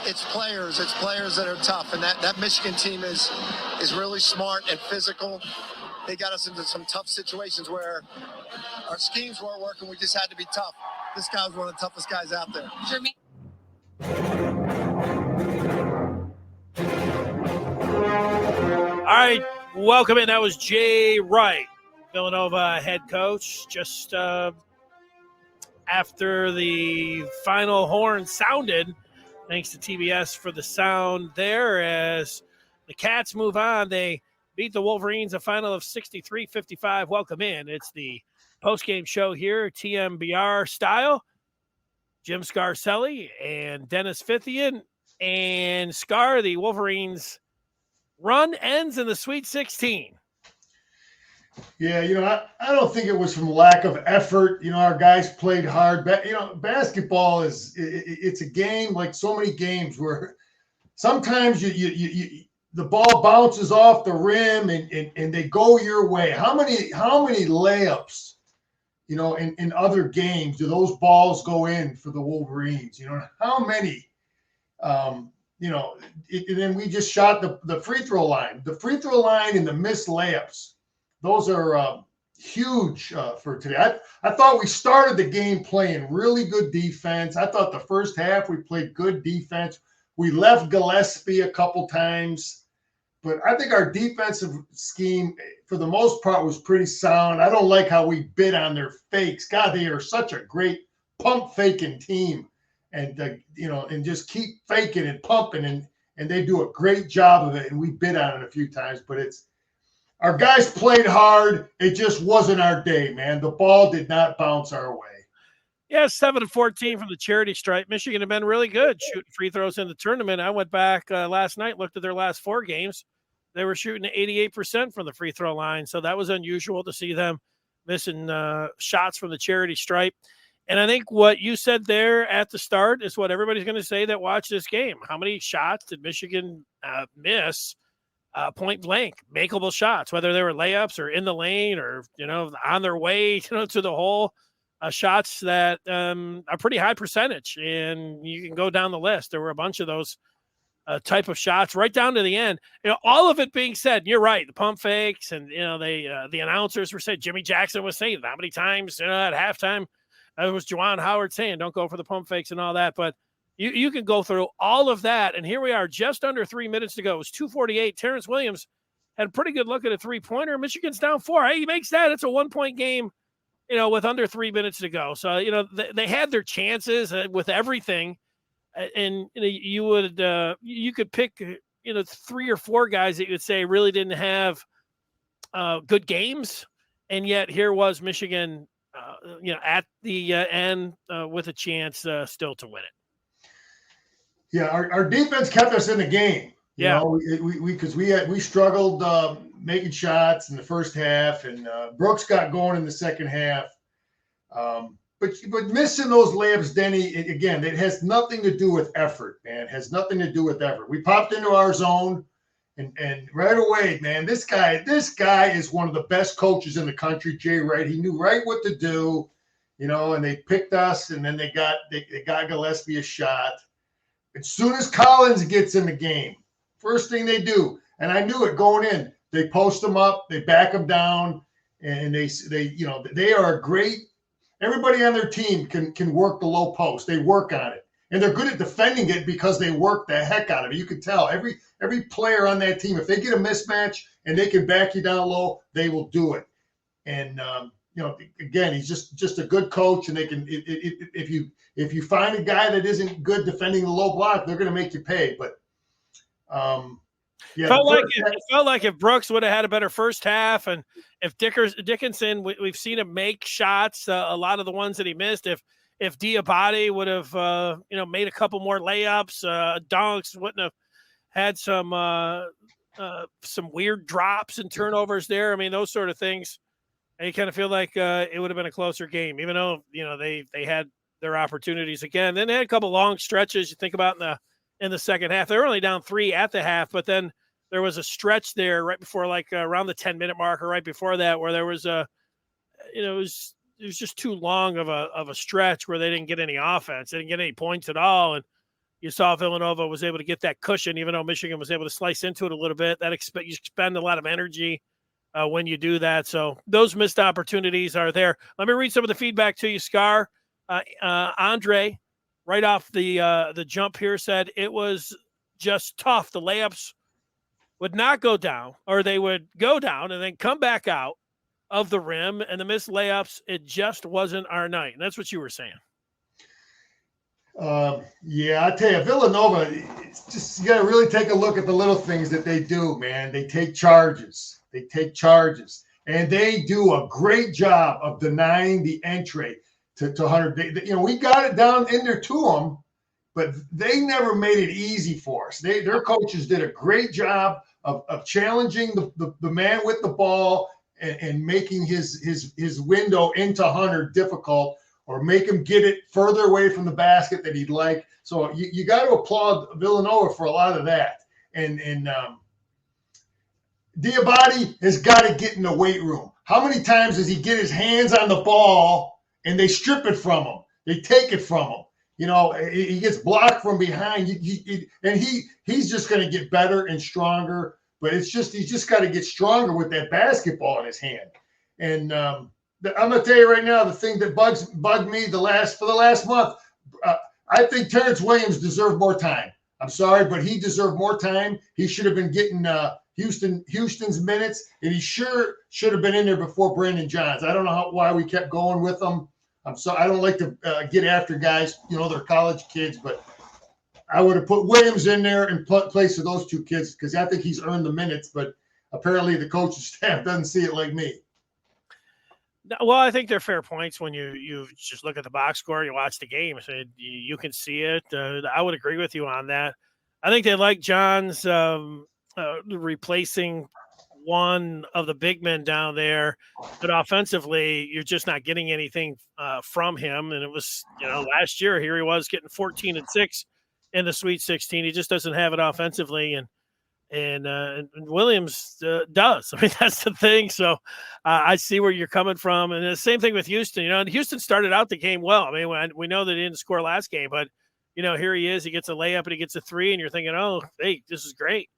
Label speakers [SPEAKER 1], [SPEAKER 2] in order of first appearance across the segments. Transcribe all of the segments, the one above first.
[SPEAKER 1] it's players that are tough, and that Michigan team is really smart and physical. They got us into some tough situations where our schemes weren't working. We just had to be tough. This guy was one of the toughest guys out there.
[SPEAKER 2] All right, welcome in. That was Jay Wright, Villanova head coach, just after the final horn sounded. Thanks to TBS for the sound there. As the Cats move on, they beat the Wolverines a final of 63-55. Welcome in. It's the postgame show here, TMBR style. Jim Scarcelli and Dennis Fithian. And Scar, the Wolverines' run ends in the Sweet 16.
[SPEAKER 3] Yeah, I don't think it was from lack of effort. Our guys played hard. Basketball it's a game like so many games where sometimes you the ball bounces off the rim and they go your way. How many layups, in other games do those balls go in for the Wolverines? How many? And then we just shot the free throw line. The free throw line and the missed layups. Those are huge for today. I thought we started the game playing really good defense. I thought the first half we played good defense. We left Gillespie a couple times. But I think our defensive scheme, for the most part, was pretty sound. I don't like how we bid on their fakes. God, they are such a great pump-faking team. And, and just keep faking and pumping. And they do a great job of it. And we bid on it a few times. But our guys played hard. It just wasn't our day, man. The ball did not bounce our way.
[SPEAKER 2] Yeah, 7-14 from the charity stripe. Michigan had been really good shooting free throws in the tournament. I went back last night, looked at their last 4 games. They were shooting 88% from the free throw line, so that was unusual to see them missing shots from the charity stripe. And I think what you said there at the start is what everybody's going to say that watched this game. How many shots did Michigan miss point blank, makeable shots, whether they were layups or in the lane or, on their way, to the hole? Shots that are pretty high percentage, and you can go down the list. There were a bunch of those type of shots right down to the end. All of it being said, you're right, the pump fakes, and the announcers were saying, Jimmy Jackson was saying how many times at halftime. It was Juwan Howard saying, don't go for the pump fakes and all that. But you can go through all of that, and here we are, just under 3 minutes to go. It was 2:48. Terrence Williams had a pretty good look at a three-pointer. Michigan's down 4. Hey, he makes that. It's a 1-point game. With under 3 minutes to go. So, they had their chances with everything. And you could pick, 3 or 4 guys that you would say really didn't have good games. And yet here was Michigan, at the end with a chance still to win it.
[SPEAKER 3] Yeah, our defense kept us in the game. We struggled making shots in the first half, and Brooks got going in the second half. But missing those layups, Denny, again, it has nothing to do with effort, man. It has nothing to do with effort. We popped into our zone, and right away, man, this guy is one of the best coaches in the country, Jay Wright. He knew right what to do, and they picked us, and then they got Gillespie a shot. As soon as Collins gets in the game, first thing they do, and I knew it going in, they post them up, they back them down, and they are a great. Everybody on their team can work the low post. They work on it, and they're good at defending it because they work the heck out of it. You can tell every player on that team, if they get a mismatch and they can back you down low, they will do it. And again, he's just a good coach, and they can if you find a guy that isn't good defending the low block, they're going to make you pay. But
[SPEAKER 2] it felt like if Brooks would have had a better first half, and if Dickinson, we've seen him make shots, a lot of the ones that he missed. If Diabate would have made a couple more layups, dunks, wouldn't have had some weird drops and turnovers there. I mean, those sort of things. And you kind of feel like it would have been a closer game, even though they had their opportunities again. Then they had a couple long stretches. You think about in the second half, they were only down 3 at the half, but then there was a stretch there right before, around the 10-minute mark or right before that, where there was it was just too long of a stretch where they didn't get any offense. They didn't get any points at all. And you saw Villanova was able to get that cushion, even though Michigan was able to slice into it a little bit. You spend a lot of energy when you do that. So those missed opportunities are there. Let me read some of the feedback to you, Scar. Andre, right off the jump here, said it was just tough. The layups would not go down, or they would go down and then come back out of the rim, and the missed layups, it just wasn't our night. And that's what you were saying.
[SPEAKER 3] Yeah, I tell you, Villanova, it's just, you got to really take a look at the little things that they do, man. They take charges. And they do a great job of denying the entry to Hunter. We got it down in there to them, but they never made it easy for us. Their coaches did a great job of challenging the man with the ball and making his window into Hunter difficult, or make him get it further away from the basket that he'd like. So you got to applaud Villanova for a lot of that. And Diabate has got to get in the weight room. How many times does he get his hands on the ball and they strip it from him? They take it from him. He gets blocked from behind. He's just going to get better and stronger. But he's just got to get stronger with that basketball in his hand. And I'm going to tell you right now, the thing that bugged me for the last month, I think Terrence Williams deserved more time. I'm sorry, but he deserved more time. He should have been getting Houston's minutes, and he sure should have been in there before Brandon Johns. I don't know why we kept going with him. I'm sorry. I don't like to get after guys. They're college kids, but I would have put Williams in there in place of those two kids because I think he's earned the minutes, but apparently the coaching staff doesn't see it like me.
[SPEAKER 2] Well, I think they're fair points when you just look at the box score, you watch the game, so you can see it. I would agree with you on that. I think they like John's replacing one of the big men down there, but offensively, you're just not getting anything from him. And it was, last year, here he was getting 14 and 6 in the Sweet 16. He just doesn't have it offensively, and Williams does. I mean, that's the thing. So I see where you're coming from. And the same thing with Houston. Houston started out the game well. I mean, we know they didn't score last game, but, here he is. He gets a layup and he gets a three, and you're thinking, oh, hey, this is great.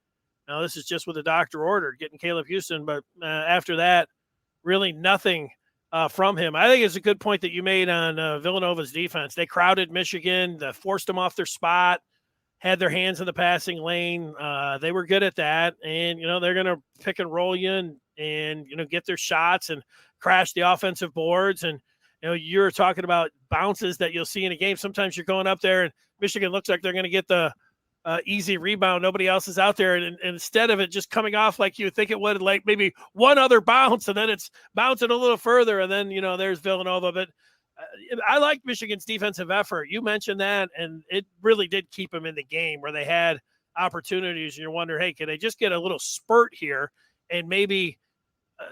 [SPEAKER 2] Now, this is just what the doctor ordered, getting Caleb Houston. But after that, really nothing from him. I think it's a good point that you made on Villanova's defense. They crowded Michigan, forced them off their spot, had their hands in the passing lane. They were good at that. And, they're going to pick and roll you and get their shots and crash the offensive boards. And, you're talking about bounces that you'll see in a game. Sometimes you're going up there and Michigan looks like they're going to get the easy rebound. Nobody else is out there. And instead of it just coming off like you think it would, like maybe one other bounce, and then it's bouncing a little further. And then, there's Villanova. But I like Michigan's defensive effort. You mentioned that, and it really did keep them in the game where they had opportunities. And you're wondering, hey, can they just get a little spurt here? And maybe,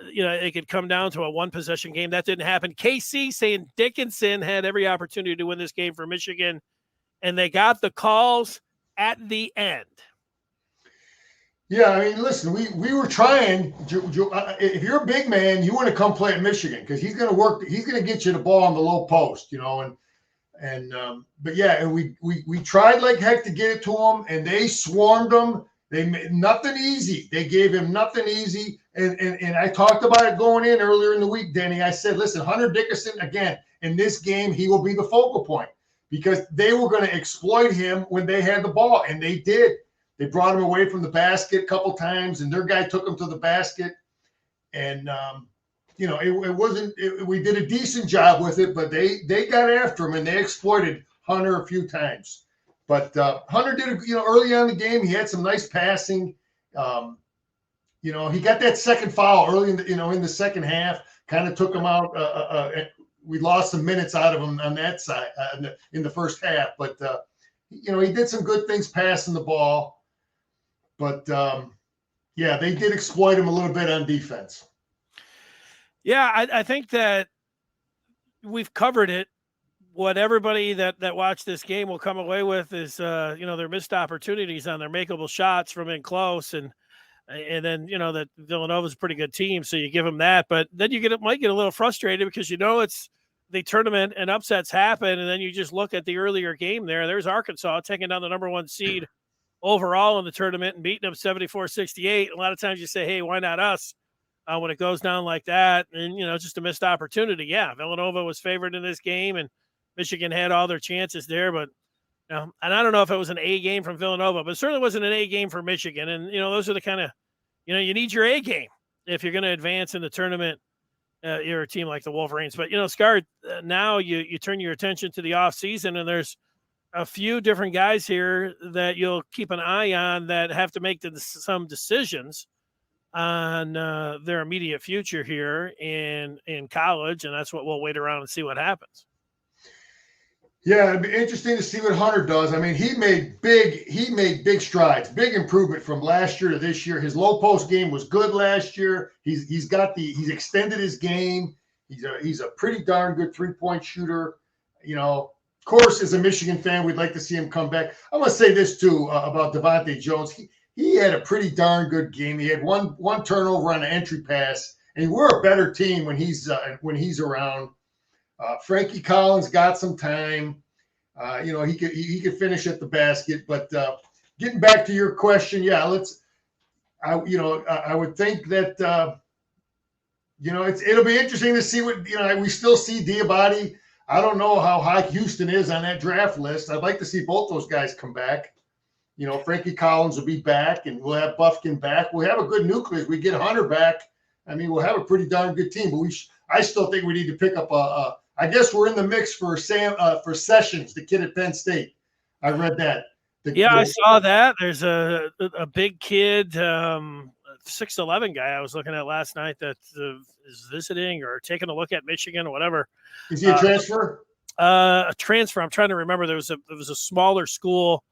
[SPEAKER 2] it could come down to a one-possession game. That didn't happen. KC saying Dickinson had every opportunity to win this game for Michigan, and they got the calls at the end.
[SPEAKER 3] Yeah, I mean, listen, we were trying. If you're a big man, you want to come play at Michigan because he's going to work. He's going to get you the ball on the low post, but yeah, and we tried like heck to get it to him, and they swarmed him. They made nothing easy. They gave him nothing easy, and I talked about it going in earlier in the week, Denny. I said, listen, Hunter Dickinson again in this game, he will be the focal point because they were going to exploit him when they had the ball, and they did. They brought him away from the basket a couple times, and their guy took him to the basket. And, it wasn't – we did a decent job with it, but they got after him, and they exploited Hunter a few times. But Hunter did, early on in the game, he had some nice passing. He got that second foul early in the second half, kind of took him out. We lost some minutes out of him on that side in the first half. But, he did some good things passing the ball. But, they did exploit him a little bit on defense.
[SPEAKER 2] Yeah, I think that we've covered it. What everybody that watched this game will come away with is, their missed opportunities on their makeable shots from in close. And then, that Villanova's a pretty good team, so you give them that. But then might get a little frustrated because, it's the tournament and upsets happen, and then you just look at the earlier game there. There's Arkansas taking down the #1 seed overall in the tournament and beating them 74-68. A lot of times you say, hey, why not us? When it goes down like that, and, just a missed opportunity. Yeah, Villanova was favored in this game, and Michigan had all their chances there, but and I don't know if it was an A game from Villanova, but it certainly wasn't an A game for Michigan. And, those are the kind of, you need your A game if you're going to advance in the tournament. You're a team like the Wolverines. But, Scar, now you turn your attention to the offseason, and there's a few different guys here that you'll keep an eye on that have to make some decisions on their immediate future here in college, and that's what we'll wait around and see what happens.
[SPEAKER 3] Yeah, it'd be interesting to see what Hunter does. I mean, he made big strides, big improvement from last year to this year. His low post game was good last year. He's extended his game. He's a pretty darn good 3-point shooter. Of course, as a Michigan fan, we'd like to see him come back. I want to say this too about Devontae Jones. He had a pretty darn good game. He had one turnover on an entry pass, and we're a better team when he's around. Frankie Collins got some time. He could finish at the basket. But getting back to your question, yeah, I would think that it'll be interesting to see what we still see Diabate. I don't know how high Houston is on that draft list. I'd like to see both those guys come back. Frankie Collins will be back, and we'll have Buffkin back. We'll have a good nucleus. We get Hunter back. I mean, we'll have a pretty darn good team. But I still think we need to pick up I guess we're in the mix for Sessions, the kid at Penn State. I read that.
[SPEAKER 2] I saw that. There's a big kid, 6'11" guy I was looking at last night that is visiting or taking a look at Michigan or whatever.
[SPEAKER 3] Is he a transfer?
[SPEAKER 2] A transfer. I'm trying to remember. There was a smaller school,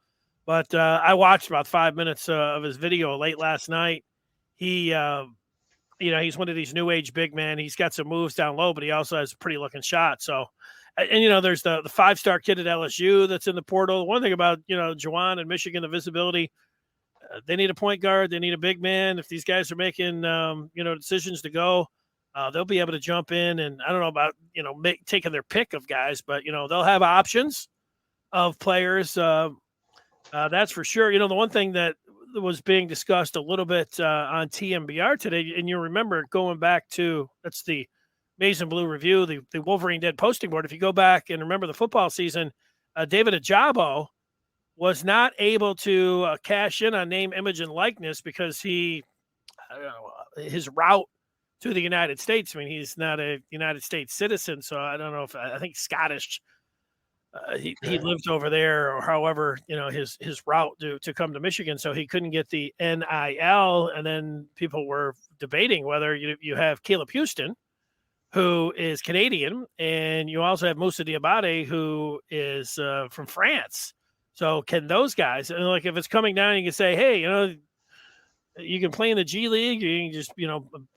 [SPEAKER 2] but I watched about 5 minutes of his video late last night. He he's one of these new age big men. He's got some moves down low, but he also has a pretty looking shot. So, and there's the 5-star kid at LSU that's in the portal. One thing about, Juwan and Michigan, the visibility, they need a point guard. They need a big man. If these guys are making, decisions to go, they'll be able to jump in. And I don't know about, taking their pick of guys, but, they'll have options of players. That's for sure. The one thing that was being discussed a little bit on TMBR today, and you remember going back to, that's the Maize and Blue Review, the Wolverine Dead posting board. If you go back and remember the football season, David Ajabo was not able to cash in on name, image, and likeness because his route to the United States. I mean, he's not a United States citizen, so I don't know if I think Scottish. He lived over there, or however, his route to come to Michigan, so he couldn't get the NIL. And then people were debating whether you have Caleb Houston, who is Canadian, and you also have Moussa Diabate, who is from France. So can those guys, and like if it's coming down, you can say, hey, you can play in the G League, you can just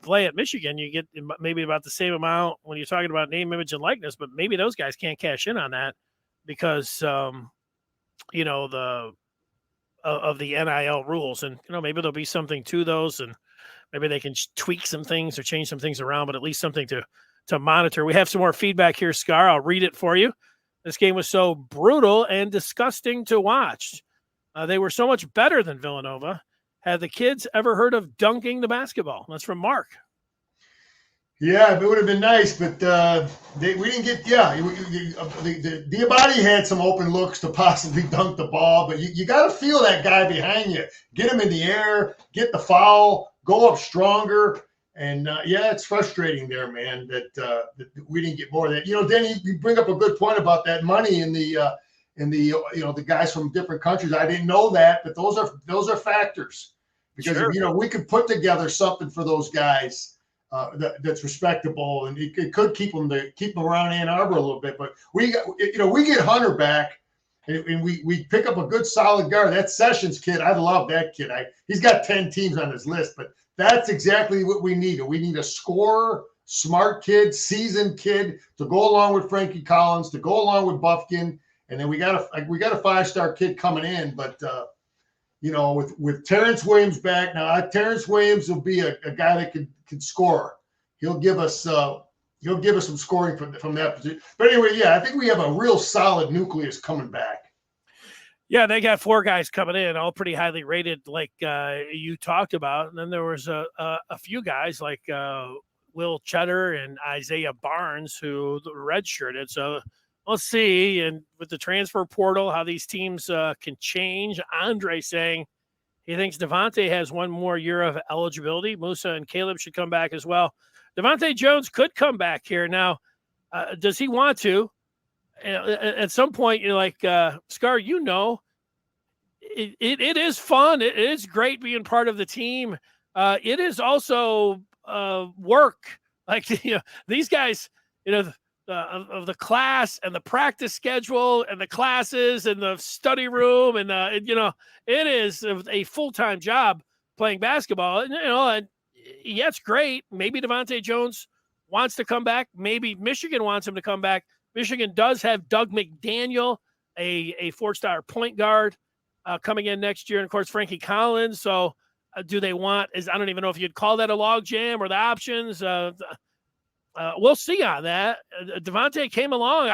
[SPEAKER 2] play at Michigan. You get maybe about the same amount when you're talking about name, image, and likeness, but maybe those guys can't cash in on that because of the NIL rules, and maybe there'll be something to those, and maybe they can tweak some things or change some things around, but at least something to monitor. We have some more feedback here, Scar. I'll read it for you. This game was so brutal and disgusting to watch. They were so much better than Villanova. Have the kids ever heard of dunking the basketball? That's from Mark.
[SPEAKER 3] Yeah, it would have been nice, but we didn't get. Yeah, the Diabate had some open looks to possibly dunk the ball, but you got to feel that guy behind you. Get him in the air, get the foul, go up stronger, and it's frustrating there, man, that we didn't get more of that. Denny, you bring up a good point about that money in the the guys from different countries. I didn't know that, but those are factors because
[SPEAKER 2] sure.
[SPEAKER 3] We could put together something for those guys. That's respectable, and it could keep them around Ann Arbor a little bit. But we get Hunter back, and we pick up a good solid guard. That Sessions kid, I love that kid. He's got 10 teams on his list, but that's exactly what we need. We need a scorer, smart kid, seasoned kid to go along with Frankie Collins, to go along with Buffkin, and then we got a 5-star kid coming in, but. With Terrence Williams back now, Terrence Williams will be a guy that can score. He'll give us, he'll give us some scoring from that position. But anyway, yeah, I think we have a real solid nucleus coming back.
[SPEAKER 2] Yeah, they got 4 guys coming in, all pretty highly rated, like you talked about. And then there was a few guys like Will Cheddar and Isaiah Barnes who redshirted. So we'll see. And with the transfer portal, how these teams can change. Andre saying he thinks Devontae has 1 more year of eligibility. Musa and Caleb should come back as well. Devontae Jones could come back here. Now, does he want to? At some point, you're like, Scar, it is fun. It is great being part of the team. It is also work. Like, these guys, of the class and the practice schedule and the classes and the study room. And, it is a full-time job playing basketball. And, yeah, it's great. Maybe Devontae Jones wants to come back. Maybe Michigan wants him to come back. Michigan does have Doug McDaniel, a 4-star point guard, coming in next year. And, of course, Frankie Collins. So do they want – I don't even know if you'd call that a log jam or the options. We'll see on that. Devontae came along.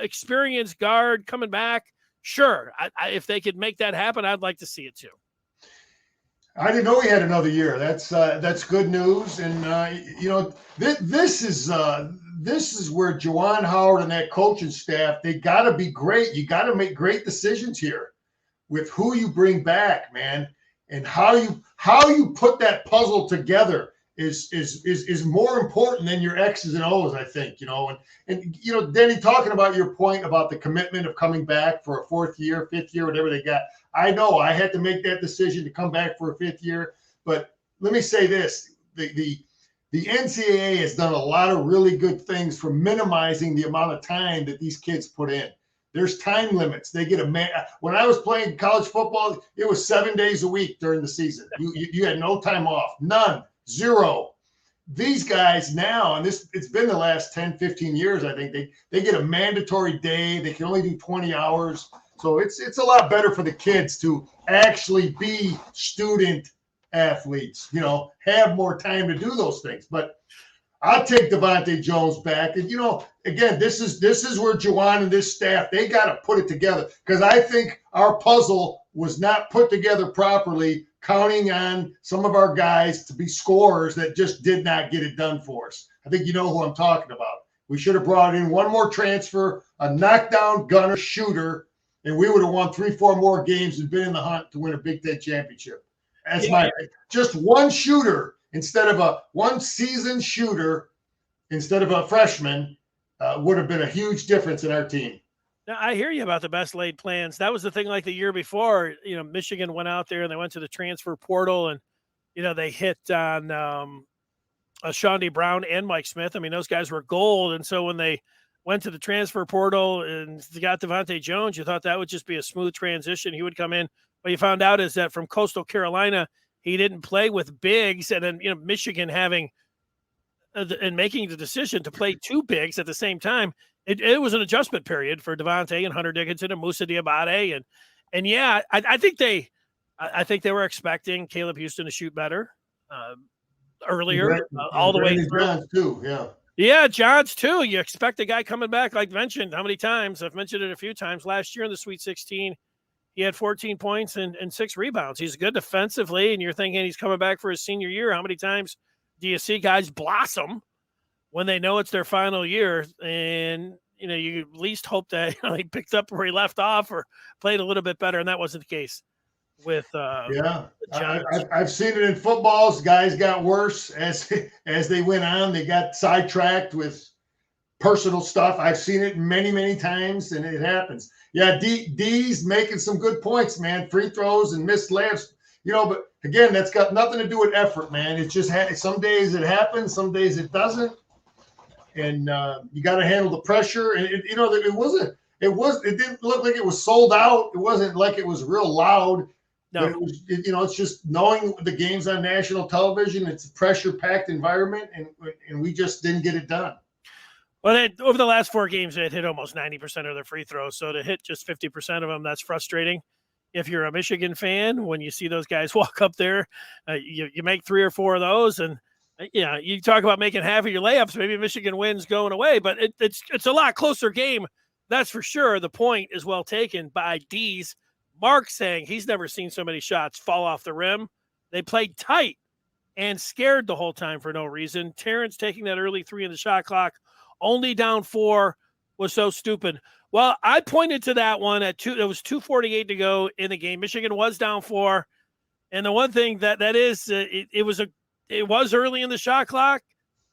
[SPEAKER 2] Experienced guard coming back. Sure. If they could make that happen, I'd like to see it too.
[SPEAKER 3] I didn't know he had another year. That's good news. And, this is where Juwan Howard and that coaching staff, they got to be great. You got to make great decisions here with who you bring back, man, and how you put that puzzle together is more important than your X's and O's, I think, and Denny, talking about your point about the commitment of coming back for a 4th year, 5th year, whatever they got. I know I had to make that decision to come back for a 5th year, but let me say this, the NCAA has done a lot of really good things for minimizing the amount of time that these kids put in. There's time limits. They get when I was playing college football, it was 7 days a week during the season. You had no time off, none, 0. These guys now, and it's been the last 10, 15 years, I think they get a mandatory day. They can only do 20 hours. So it's a lot better for the kids to actually be student athletes, have more time to do those things. But I'll take Devontae Jones back. And, again, this is where Juwan and this staff, they got to put it together, because I think our puzzle was not put together properly, counting on some of our guys to be scorers that just did not get it done for us. I think you know who I'm talking about. We should have brought in 1 more transfer, a knockdown gunner shooter, and we would have won 3-4 more games and been in the hunt to win a Big Ten championship. That's just 1 shooter instead of one seasoned shooter instead of a freshman would have been a huge difference in our team.
[SPEAKER 2] Now, I hear you about the best laid plans. That was the thing, like the year before, Michigan went out there and they went to the transfer portal and, they hit on Shaundi Brown and Mike Smith. I mean, those guys were gold. And so when they went to the transfer portal and they got Devontae Jones, you thought that would just be a smooth transition. He would come in. What you found out is that from Coastal Carolina, he didn't play with bigs. And then, Michigan having and making the decision to play 2 bigs at the same time, it was an adjustment period for Devontae and Hunter Dickinson and Musa Diabate. And yeah, I think they were expecting Caleb Houston to shoot better earlier, all the way through.
[SPEAKER 3] Johns too, yeah.
[SPEAKER 2] Yeah, Johns too. You expect a guy coming back, like mentioned. How many times? I've mentioned it a few times. Last year in the Sweet 16, he had 14 points and 6 rebounds. He's good defensively, and you're thinking he's coming back for his senior year. How many times do you see guys blossom when they know it's their final year? And, you at least hope that he picked up where he left off or played a little bit better, and that wasn't the case with
[SPEAKER 3] I've seen it in footballs. Guys got worse as they went on. They got sidetracked with personal stuff. I've seen it many, many times, and it happens. Yeah, D's making some good points, man. Free throws and missed layups, but again, that's got nothing to do with effort, man. It's just some days it happens, some days it doesn't, and you got to handle the pressure. And it didn't look like it was sold out. It wasn't like it was real loud. No, but it was, it's just knowing the games on national television. It's a pressure-packed environment, and we just didn't get it done.
[SPEAKER 2] Well, over the last 4 games, they had hit almost 90% of their free throws. So to hit just 50% of them, that's frustrating. If you're a Michigan fan, when you see those guys walk up there, you make 3 or 4 of those, and Yeah, you talk about making half of your layups. Maybe Michigan wins going away, but it's a lot closer game. That's for sure. The point is well taken by D's. Mark saying he's never seen so many shots fall off the rim. They played tight and scared the whole time for no reason. Terrence taking that early 3 in the shot clock, only down 4, was so stupid. Well, I pointed to that one at 2. It was 2:48 to go in the game. Michigan was down 4, and the one thing that is it was early in the shot clock.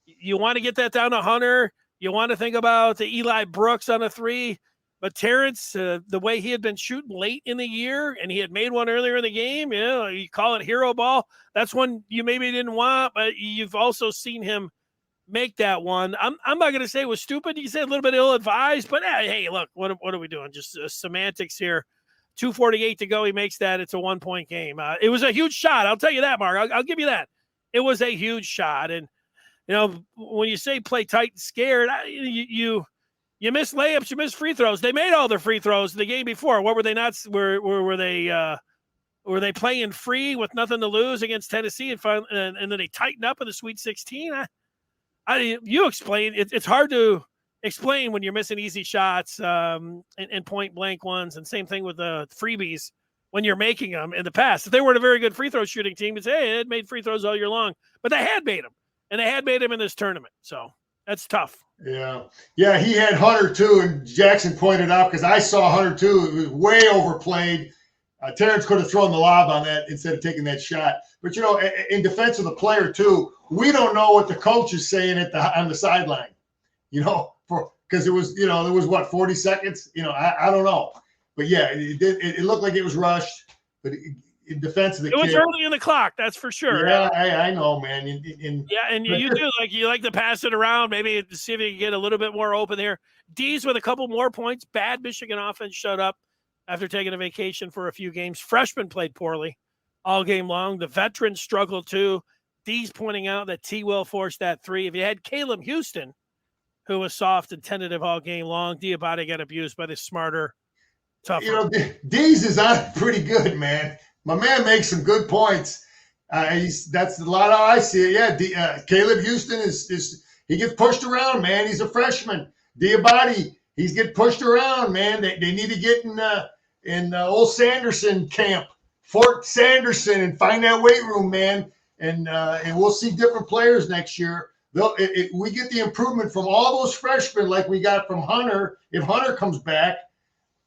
[SPEAKER 2] You want to get that down to Hunter. You want to think about the Eli Brooks on a 3. But Terrence, the way he had been shooting late in the year, and he had made one earlier in the game, you call it hero ball. That's one you maybe didn't want, but you've also seen him make that one. I'm not going to say it was stupid. You said a little bit ill-advised, but hey, look, what are we doing? Just semantics here. 2:48 to go. He makes that. It's a 1-point game. It was a huge shot. I'll tell you that, Mark. I'll give you that. It was a huge shot. And, when you say play tight and scared, you miss layups, you miss free throws. They made all their free throws the game before. What were they not? Were they playing free with nothing to lose against Tennessee and then they tighten up in the Sweet 16? You explain. It's hard to explain when you're missing easy shots and point blank ones, and same thing with the freebies when you're making them in the past. If they weren't a very good free throw shooting team, you'd say, hey, it made free throws all year long, but they had made them, and they had made them in this tournament. So that's tough.
[SPEAKER 3] Yeah. He had Hunter too, and Jackson pointed out, because I saw Hunter too. It was way overplayed. Terrence could have thrown the lob on that instead of taking that shot. But in defense of the player too, we don't know what the coach is saying on the sideline. Because it was there was what, 40 seconds. I don't know, but yeah, it looked like it was rushed. But in defense of the kid,
[SPEAKER 2] was early in the clock, that's for sure.
[SPEAKER 3] Yeah, I know, man.
[SPEAKER 2] And you do you like to pass it around, maybe to see if you can get a little bit more open there. D's with a couple more points. Bad Michigan offense showed up after taking a vacation for a few games. Freshmen played poorly all game long. The veterans struggled too. D's pointing out that T. Will forced that 3. If you had Caleb Houston, who was soft and tentative all game long, Diabate got abused by the smarter, tougher.
[SPEAKER 3] D's is on pretty good, man. My man makes some good points. That's a lot of how I see it. Yeah, Caleb Houston is he gets pushed around, man. He's a freshman. Diabate, he's getting pushed around, man. They need to get in old Sanderson camp, Fort Sanderson, and find that weight room, man. And we'll see different players next year. We get the improvement from all those freshmen like we got from Hunter if Hunter comes back.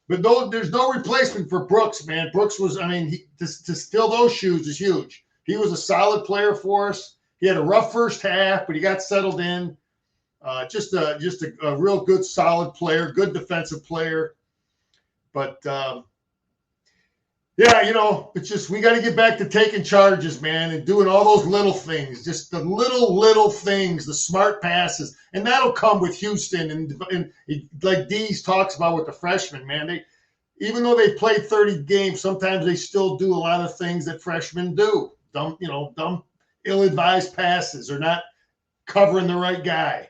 [SPEAKER 3] But there's no replacement for Brooks, man. Brooks was, to fill those shoes is huge. He was a solid player for us. He had a rough first half, but he got settled in. Just a real good, solid player, good defensive player. But it's just we got to get back to taking charges, man, and doing all those little things, just the little things, the smart passes, and that'll come with Houston and like Dees talks about with the freshmen, man. Even though they played 30 games, sometimes they still do a lot of things that freshmen do. Dumb, ill-advised passes or not covering the right guy.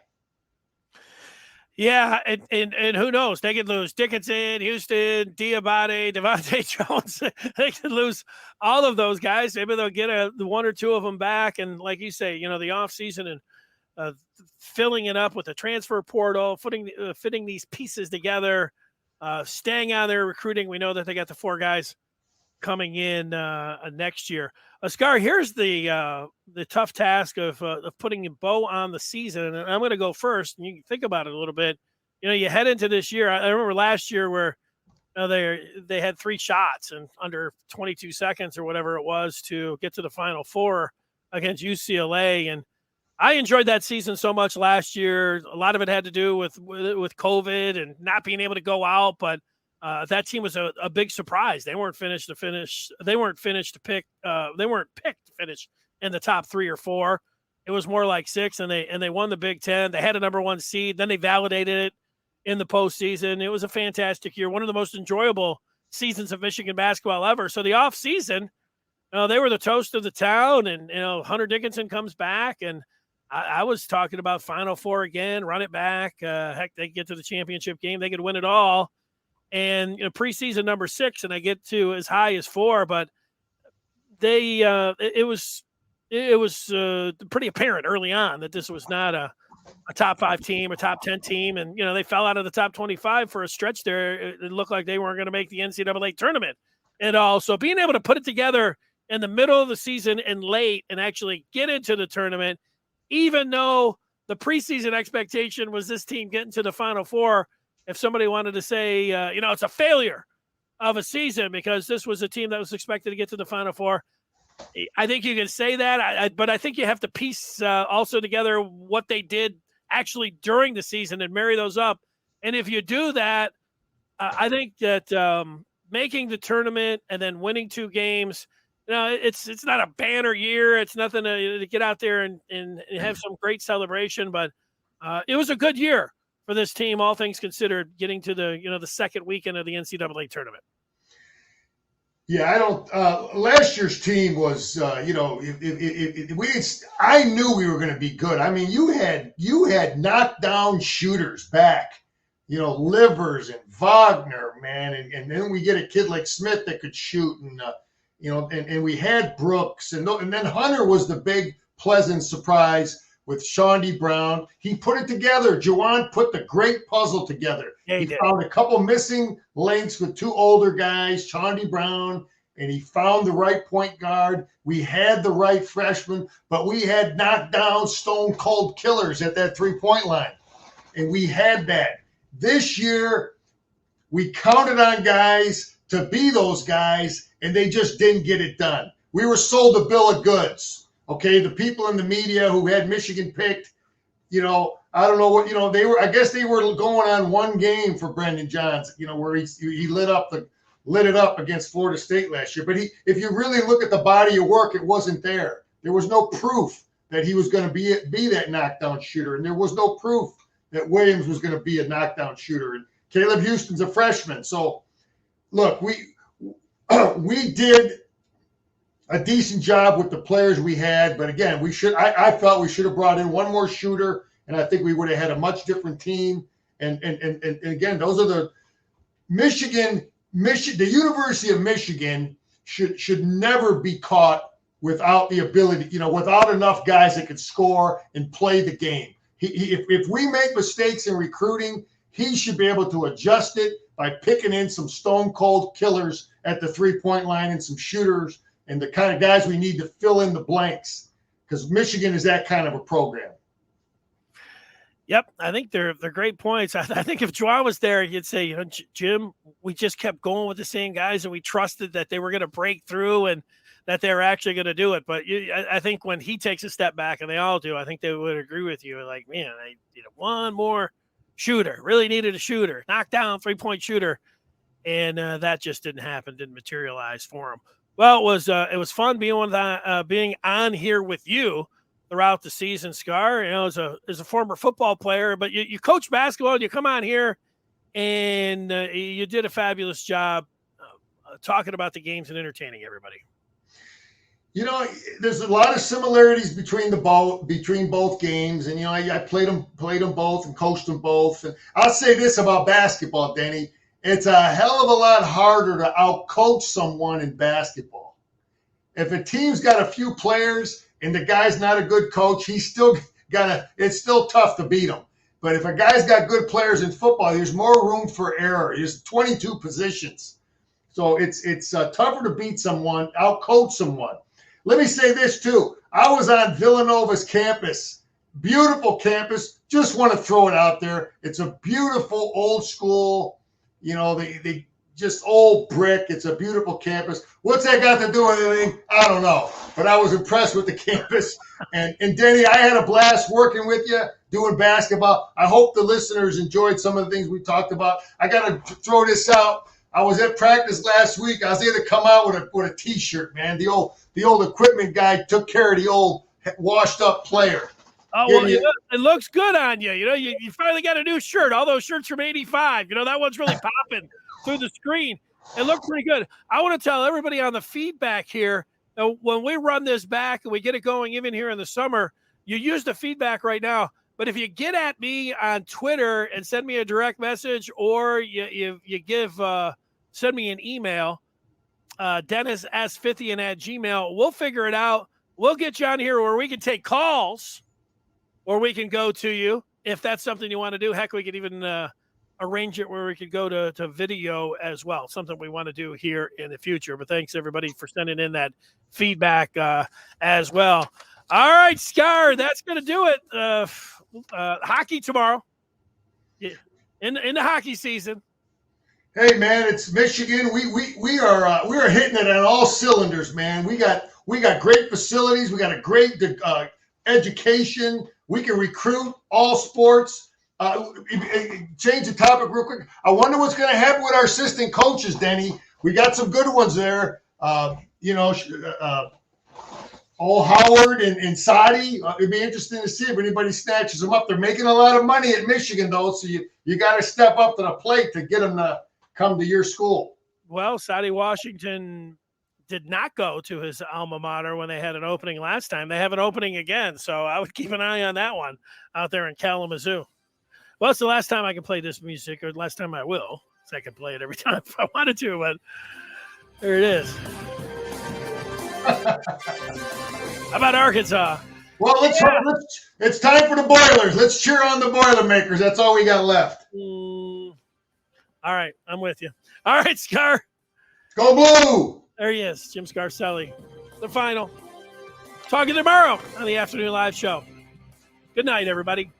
[SPEAKER 2] Yeah, and who knows? They could lose Dickinson, Houston, Diabate, Devontae Jones. They could lose all of those guys. Maybe they'll get the 1 or 2 of them back. And like you say, the offseason and filling it up with the transfer portal, fitting these pieces together, staying on their recruiting. We know that they got the 4 guys coming in next year. Oscar, here's the tough task of putting a bow on the season, and I'm going to go first. And you can think about it a little bit. You head into this year. I remember last year where they had 3 shots and under 22 seconds or whatever it was to get to the Final Four against UCLA, and I enjoyed that season so much last year. A lot of it had to do with COVID and not being able to go out, but that team was a big surprise. They weren't picked to finish in the top 3 or 4. It was more like 6, and they won the Big Ten. They had a number 1 seed. Then they validated it in the postseason. It was a fantastic year, one of the most enjoyable seasons of Michigan basketball ever. So the off season, they were the toast of the town, and Hunter Dickinson comes back, and I was talking about Final Four again, run it back. Heck, they get to the championship game, they could win it all. And preseason number 6, and I get to as high as 4, but it was it was pretty apparent early on that this was not a top 5 team, a top 10 team. And, they fell out of the top 25 for a stretch there. It looked like they weren't going to make the NCAA tournament at all. So being able to put it together in the middle of the season and late and actually get into the tournament, even though the preseason expectation was this team getting to the Final Four, if somebody wanted to say, it's a failure of a season because this was a team that was expected to get to the Final Four, I think you can say that, but I think you have to piece also together what they did actually during the season and marry those up. And if you do that, I think that making the tournament and then winning 2 games, it's not a banner year. It's nothing to get out there and have some great celebration, but it was a good year for this team, all things considered, getting to the second weekend of the NCAA tournament.
[SPEAKER 3] Yeah, I don't. Last year's team was, I knew we were going to be good. I mean, you had knockdown shooters back, Livers and Wagner, man, and then we get a kid like Smith that could shoot, and and we had Brooks, and then Hunter was the big pleasant surprise with Shawnee Brown. He put it together. Juwan put the great puzzle together.
[SPEAKER 2] Yeah,
[SPEAKER 3] he found a couple missing links with 2 older guys, Shawnee Brown, and he found the right point guard. We had the right freshman, but we had knockdown stone cold killers at that 3-point line. And we had that. This year, we counted on guys to be those guys, and they just didn't get it done. We were sold a bill of goods. Okay, the people in the media who had Michigan picked, I don't know what, I guess they were going on 1 game for Brendan Johns, where he lit it up against Florida State last year. But if you really look at the body of work, it wasn't there. There was no proof that he was going to be that knockdown shooter. And there was no proof that Williams was going to be a knockdown shooter. And Caleb Houston's a freshman. So look, we did a decent job with the players we had, but again, I felt we should have brought in 1 more shooter, and I think we would have had a much different team. And again, those are the Michigan, the University of Michigan should never be caught without the ability, without enough guys that could score and play the game. If we make mistakes in recruiting, he should be able to adjust it by picking in some stone cold killers at the 3-point line and some shooters and the kind of guys we need to fill in the blanks, because Michigan is that kind of a program.
[SPEAKER 2] Yep, I think they're great points. I think if Juwan was there, he'd say, Jim, we just kept going with the same guys, and we trusted that they were going to break through and that they were actually going to do it. But I think when he takes a step back, and they all do, I think they would agree with you. Like, man, I 1 more shooter. Really needed a shooter, knockdown 3-point shooter, and that just didn't happen. Didn't materialize for him. Well, it was fun being on here with you throughout the season, Scar. As a former football player, but you coach basketball, and you come on here, and you did a fabulous job talking about the games and entertaining everybody.
[SPEAKER 3] There's a lot of similarities between both games, and I played them both and coached them both. And I'll say this about basketball, Denny. It's a hell of a lot harder to outcoach someone in basketball. If a team's got a few players and the guy's not a good coach, it's still tough to beat him. But if a guy's got good players in football, there's more room for error. There's 22 positions. So it's tougher to beat someone, outcoach someone. Let me say this too. I was on Villanova's campus. Beautiful campus. Just want to throw it out there. It's a beautiful old school, they just old brick. It's a beautiful campus. What's that got to do with anything? I don't know. But I was impressed with the campus. And Denny, I had a blast working with you, doing basketball. I hope the listeners enjoyed some of the things we talked about. I got to throw this out. I was at practice last week. I was able to come out with a T-shirt, man. The old equipment guy took care of the old washed-up player.
[SPEAKER 2] Oh, well, it looks good on you. You finally got a new shirt. All those shirts from '85. That one's really popping through the screen. It looked pretty good. I want to tell everybody on the feedback here, when we run this back and we get it going even here in the summer, you use the feedback right now. But if you get at me on Twitter and send me a direct message, or you send me an email, Dennis S. Fithian at Gmail, we'll figure it out. we'll get you on here where we can take calls, or we can go to you if that's something you want to do. Heck, we could even arrange it where we could go to video as well. Something we want to do here in the future. But thanks everybody for sending in that feedback as well. All right, Scar, that's going to do it. Hockey tomorrow. Yeah. In the hockey season.
[SPEAKER 3] Hey man, it's Michigan. We are hitting it on all cylinders, man. We got great facilities. We got a great education. We can recruit all sports. Change the topic real quick. I wonder what's going to happen with our assistant coaches, Denny. We got some good ones there. Old Howard and Sadi. It'd be interesting to see if anybody snatches them up. They're making a lot of money at Michigan, though, so you got to step up to the plate to get them to come to your school.
[SPEAKER 2] Well, Sadi Washington did not go to his alma mater when they had an opening last time. They have an opening again, so I would keep an eye on that one out there in Kalamazoo. Well, it's the last time I can play this music, or the last time I will. So I can play it every time if I wanted to, but there it is. How about Arkansas?
[SPEAKER 3] Well, it's time for the Boilers. Let's cheer on the Boilermakers. That's all we got left.
[SPEAKER 2] All right, I'm with you. All right, Scar.
[SPEAKER 3] Go Blue.
[SPEAKER 2] There he is, Jim Scarcelli. The final. Talking tomorrow on the Afternoon Live Show. Good night, everybody.